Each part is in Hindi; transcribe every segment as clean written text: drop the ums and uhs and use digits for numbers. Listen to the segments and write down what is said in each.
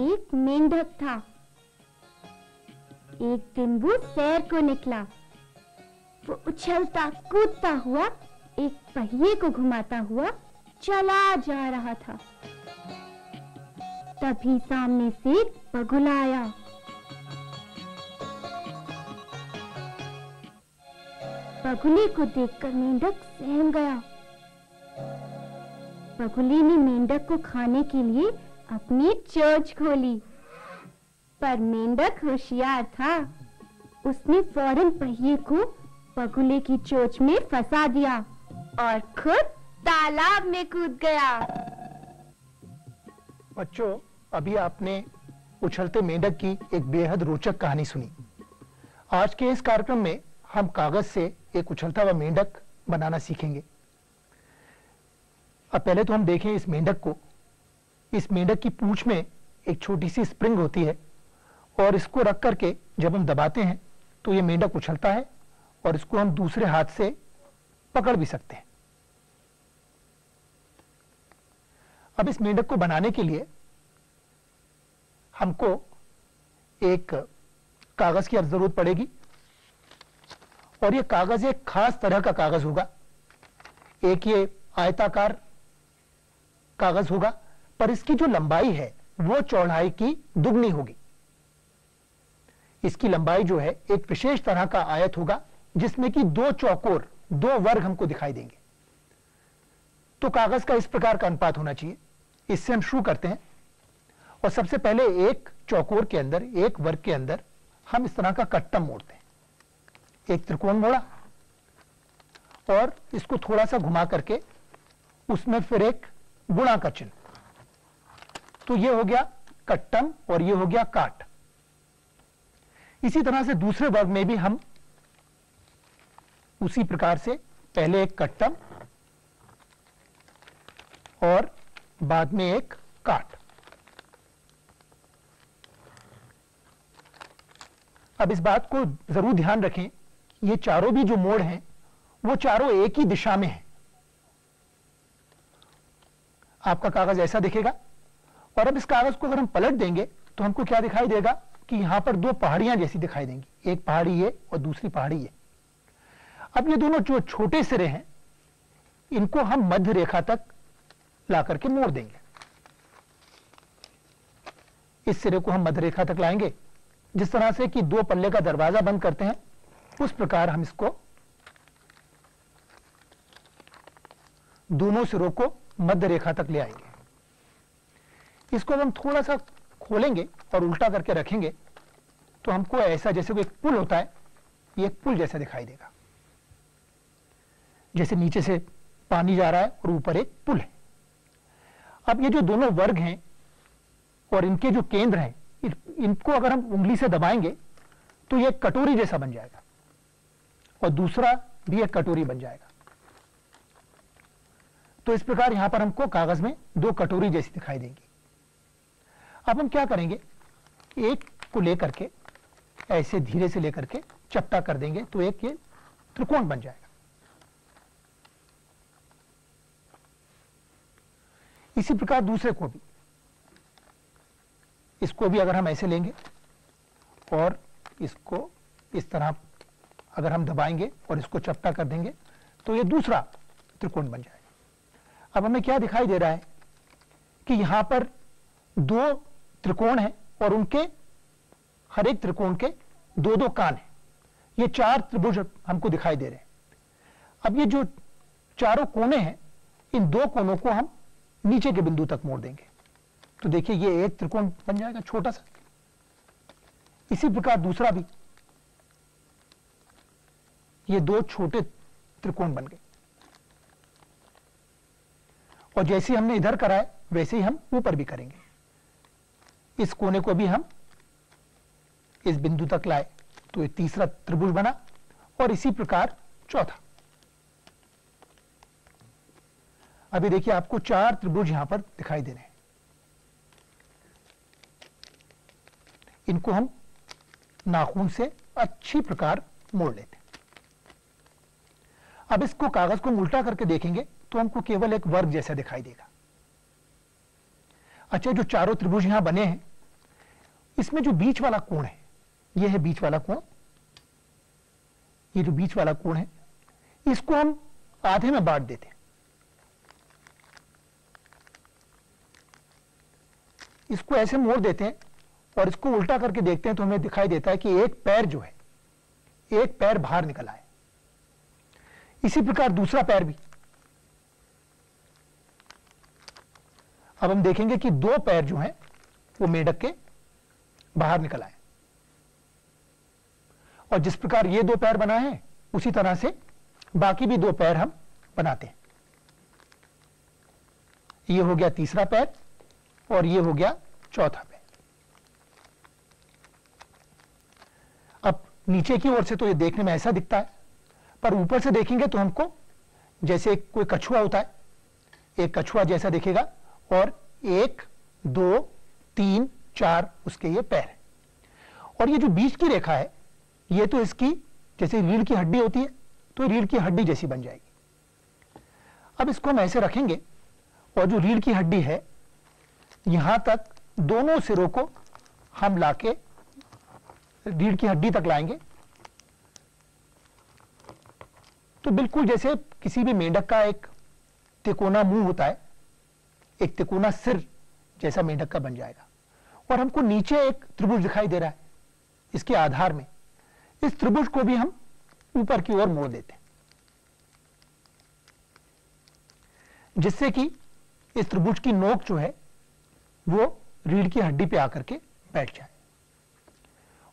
एक मेंढक था। एक दिन वो सैर को निकला। वो उछलता कूदता हुआ एक पहिए को घुमाता हुआ चला जा रहा था। तभी सामने से एक बगुला आया। बगुले को देखकर मेंढक सहम गया। बगुले ने मेंढक को खाने के लिए अपनी चोंच खोली, पर मेंढक होशियार था। उसने फौरन पहिए को बगुले की चोंच में फंसा दिया और खुद तालाब में कूद गया। बच्चों, अभी आपने उछलते मेंढक की एक बेहद रोचक कहानी सुनी। आज के इस कार्यक्रम में हम कागज से एक उछलता हुआ मेंढक बनाना सीखेंगे। अब पहले तो हम देखें इस मेंढक को। इस मेंढक की पूंछ में एक छोटी सी स्प्रिंग होती है और इसको रख करके जब हम दबाते हैं तो ये मेंढक उछलता है और इसको हम दूसरे हाथ से पकड़ भी सकते हैं। अब इस मेंढक को बनाने के लिए हमको एक कागज की जरूरत पड़ेगी और ये कागज एक खास तरह का कागज होगा। एक ये आयताकार कागज होगा, पर इसकी जो लंबाई है वो चौड़ाई की दुगनी होगी। इसकी लंबाई जो है एक विशेष तरह का आयत होगा जिसमें कि दो चौकोर, दो वर्ग हमको दिखाई देंगे। तो कागज का इस प्रकार का अनुपात होना चाहिए। इससे हम शुरू करते हैं और सबसे पहले एक चौकोर के अंदर, एक वर्ग के अंदर हम इस तरह का कट्टम मोड़ते हैं। एक त्रिकोण मोड़ा और इसको थोड़ा सा घुमा करके उसमें फिर एक गुणा का चिन्ह। तो ये हो गया कट्टम और ये हो गया काट। इसी तरह से दूसरे वर्ग में भी हम उसी प्रकार से पहले एक कट्टम और बाद में एक काट। अब इस बात को जरूर ध्यान रखें, ये चारों भी जो मोड़ हैं वो चारों एक ही दिशा में हैं। आपका कागज ऐसा दिखेगा और अब इस कागज को अगर हम पलट देंगे तो हमको क्या दिखाई देगा कि यहां पर दो पहाड़ियां जैसी दिखाई देंगी। एक पहाड़ी ये और दूसरी पहाड़ी ये। अब ये दोनों जो छोटे सिरे हैं इनको हम मध्य रेखा तक ला करके मोड़ देंगे। इस सिरे को हम मध्य रेखा तक लाएंगे। जिस तरह से कि दो पल्ले का दरवाजा बंद करते हैं उस प्रकार हम इसको दोनों सिरों को मध्य रेखा तक ले आएंगे। इसको हम थोड़ा सा खोलेंगे और उल्टा करके रखेंगे तो हमको ऐसा जैसे कोई एक पुल होता है, ये एक पुल जैसा दिखाई देगा। जैसे नीचे से पानी जा रहा है और ऊपर एक पुल है। अब ये जो दोनों वर्ग हैं और इनके जो केंद्र हैं, इनको अगर हम उंगली से दबाएंगे तो ये कटोरी जैसा बन जाएगा और दूसरा भी एक कटोरी बन जाएगा। तो इस प्रकार यहां पर हमको कागज में दो कटोरी जैसी दिखाई देंगी। अब हम क्या करेंगे, एक को लेकर के ऐसे धीरे से लेकर के चपटा कर देंगे तो एक ये त्रिकोण बन जाएगा। इसी प्रकार दूसरे को भी, इसको भी अगर हम ऐसे लेंगे और इसको इस तरह अगर हम दबाएंगे और इसको चपटा कर देंगे तो ये दूसरा त्रिकोण बन जाएगा। अब हमें क्या दिखाई दे रहा है कि यहां पर दो त्रिकोण हैं और उनके हर एक त्रिकोण के दो दो कान हैं। ये चार त्रिभुज हमको दिखाई दे रहे हैं। अब ये जो चारों कोने हैं, इन दो कोनों को हम नीचे के बिंदु तक मोड़ देंगे तो देखिए ये एक त्रिकोण बन जाएगा छोटा सा। इसी प्रकार दूसरा भी, ये दो छोटे त्रिकोण बन गए और जैसे हमने इधर करा है वैसे ही हम ऊपर भी करेंगे। इस कोने को भी हम इस बिंदु तक लाए तो ये तीसरा त्रिभुज बना और इसी प्रकार चौथा। अभी देखिए आपको चार त्रिभुज यहां पर दिखाई दे रहे हैं। इनको हम नाखून से अच्छी प्रकार मोड़ लेते हैं। अब इसको कागज को उल्टा करके देखेंगे तो हमको केवल एक वर्ग जैसा दिखाई देगा। अच्छा, जो चारों त्रिभुज यहां बने हैं इसमें जो बीच वाला कोण है, ये है बीच वाला कोण, ये जो बीच वाला कोण है इसको हम आधे में बांट देते हैं। इसको ऐसे मोड़ देते हैं और इसको उल्टा करके देखते हैं तो हमें दिखाई देता है कि एक पैर जो है, एक पैर बाहर निकला है। इसी प्रकार दूसरा पैर भी। अब हम देखेंगे कि दो पैर जो हैं वो मेंढक के बाहर निकल आए, और जिस प्रकार ये दो पैर बनाए हैं उसी तरह से बाकी भी दो पैर हम बनाते हैं। ये हो गया तीसरा पैर और ये हो गया चौथा पैर। अब नीचे की ओर से तो ये देखने में ऐसा दिखता है, पर ऊपर से देखेंगे तो हमको जैसे कोई कछुआ होता है, एक कछुआ जैसा दिखेगा, और 1 2 3 4 उसके ये पैर है। और ये जो बीच की रेखा है ये तो इसकी जैसे रीढ़ की हड्डी होती है, तो रीढ़ की हड्डी जैसी बन जाएगी। अब इसको हम ऐसे रखेंगे और जो रीढ़ की हड्डी है यहां तक दोनों सिरों को हम लाके रीढ़ की हड्डी तक लाएंगे, तो बिल्कुल जैसे किसी भी मेंढक का एक तिकोना मुंह होता है, एक तिकोना सिर जैसा मेंढक का बन जाएगा। और हमको नीचे एक त्रिभुज दिखाई दे रहा है, इसके आधार में इस त्रिभुज को भी हम ऊपर की ओर मोड़ देते हैं, जिससे कि इस त्रिभुज की नोक जो है वो रीढ़ की हड्डी पे आकर के बैठ जाए।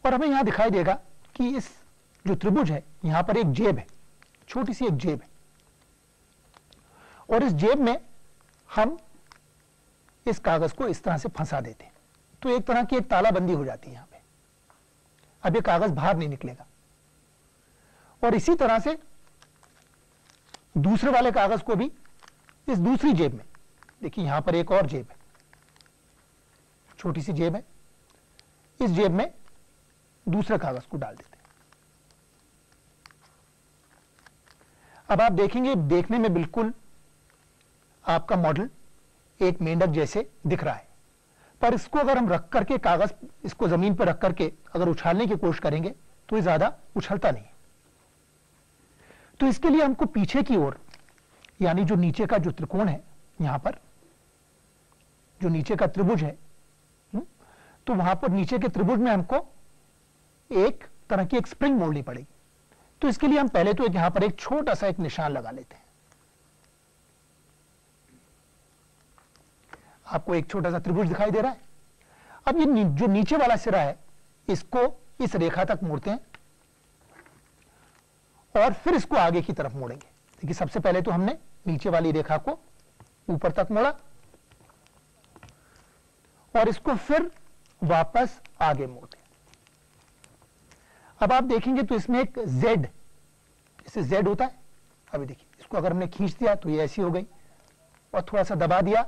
और हमें यहां दिखाई देगा कि इस जो त्रिभुज है यहां पर एक जेब है, छोटी सी एक जेब है, और इस जेब में हम इस कागज को इस तरह से फंसा देते हैं, तो एक तरह की एक तालाबंदी हो जाती है यहां पे। अब ये कागज बाहर नहीं निकलेगा। और इसी तरह से दूसरे वाले कागज को भी इस दूसरी जेब में, देखिए यहां पर एक और जेब है, छोटी सी जेब है, इस जेब में दूसरे कागज को डाल देते हैं। अब आप देखेंगे, देखने में बिल्कुल आपका मॉडल एक मेंढक जैसे दिख रहा है, पर इसको अगर हम रख करके कागज इसको जमीन पर रख करके अगर उछालने की कोशिश करेंगे तो ये ज्यादा उछलता नहीं है। तो इसके लिए हमको पीछे की ओर, यानी जो नीचे का जो त्रिकोण है, यहां पर जो नीचे का त्रिभुज है, तो वहां पर नीचे के त्रिभुज में हमको एक तरह की एक स्प्रिंग मोड़नी पड़ेगी। तो इसके लिए हम पहले तो यहां पर एक छोटा सा एक निशान लगा लेते हैं। आपको एक छोटा सा त्रिभुज दिखाई दे रहा है। अब ये जो नीचे वाला सिरा है इसको इस रेखा तक मोड़ते हैं और फिर इसको आगे की तरफ मोड़ेंगे। देखिए सबसे पहले तो हमने नीचे वाली रेखा को ऊपर तक मोड़ा और इसको फिर वापस आगे मोड़ते हैं। अब आप देखेंगे तो इसमें एक Z, जैसे Z होता है, अभी देखिए इसको अगर हमने खींच दिया तो ये ऐसी हो गई, और थोड़ा सा दबा दिया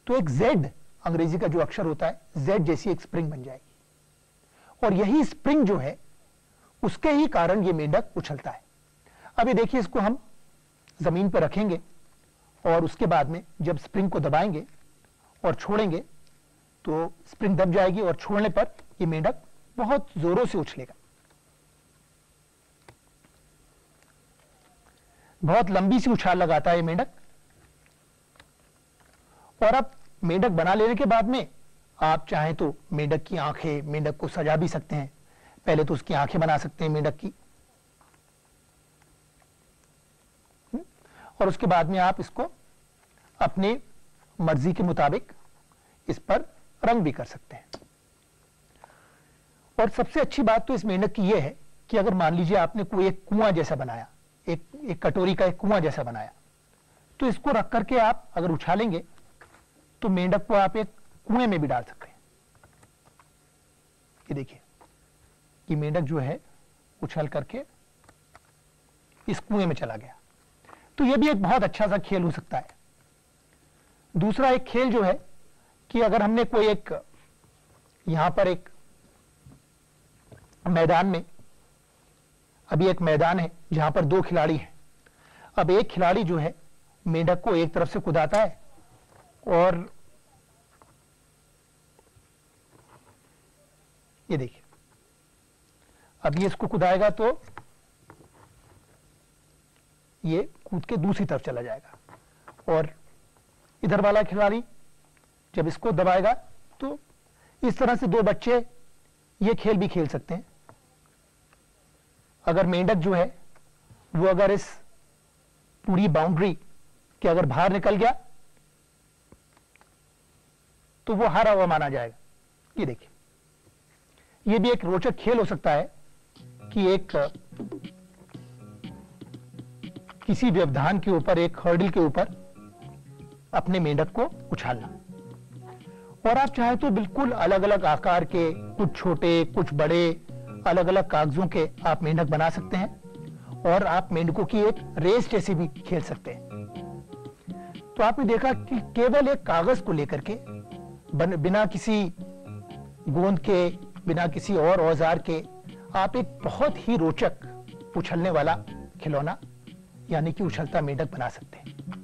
तो एक Z अंग्रेजी का जो अक्षर होता है Z जैसी एक स्प्रिंग बन जाएगी। और यही स्प्रिंग जो है उसके ही कारण ये मेंढक उछलता है। अभी देखिए इसको हम जमीन पर रखेंगे और उसके बाद में जब स्प्रिंग को दबाएंगे और छोड़ेंगे तो स्प्रिंग दब जाएगी और छोड़ने पर ये मेंढक बहुत जोरों से उछलेगा। बहुत लंबी सी उछाल लगाता है ये मेंढक। और अब मेंढक बना लेने के बाद में आप चाहें तो मेंढक की आंखें, मेंढक को सजा भी सकते हैं। पहले तो उसकी आंखें बना सकते हैं मेंढक की, और उसके बाद में आप इसको अपने मर्जी के मुताबिक इस पर रंग भी कर सकते हैं। और सबसे अच्छी बात तो इस मेंढक की यह है कि अगर मान लीजिए आपने कोई एक कुआं जैसा बनाया, एक कटोरी का एक कुआं जैसा बनाया, तो इसको रख करके आप अगर उछालेंगे तो मेंढक को आप एक कुएं में भी डाल सकते हैं। ये देखिए कि मेंढक जो है उछल करके इस कुएं में चला गया। तो यह भी एक बहुत अच्छा सा खेल हो सकता है। दूसरा एक खेल जो है कि अगर हमने कोई एक यहां पर एक मैदान में, अभी एक मैदान है जहां पर दो खिलाड़ी हैं। अब एक खिलाड़ी जो है मेंढक को एक तरफ से कूदाता है और ये देखिए, अब ये इसको कुदाएगा तो ये कूद के दूसरी तरफ चला जाएगा, और इधर वाला खिलाड़ी जब इसको दबाएगा तो इस तरह से दो बच्चे ये खेल भी खेल सकते हैं। अगर मेंढक जो है वो अगर इस पूरी बाउंड्री के अगर बाहर निकल गया तो वो हारा हुआ माना जाएगा। ये देखिए, ये भी एक रोचक खेल हो सकता है कि एक किसी व्यवधान के ऊपर, एक हर्डल के ऊपर अपने मेंढक को उछालना, और आप चाहे तो बिल्कुल अलग अलग आकार के, कुछ छोटे कुछ बड़े, अलग अलग कागजों के आप मेंढक बना सकते हैं, और आप मेंढकों की एक रेस जैसी भी खेल सकते हैं। तो आपने देखा कि केवल एक कागज को लेकर के बिना किसी गोंद के, बिना किसी और औजार के आप एक बहुत ही रोचक उछलने वाला खिलौना यानी कि उछलता मेंढक बना सकते हैं।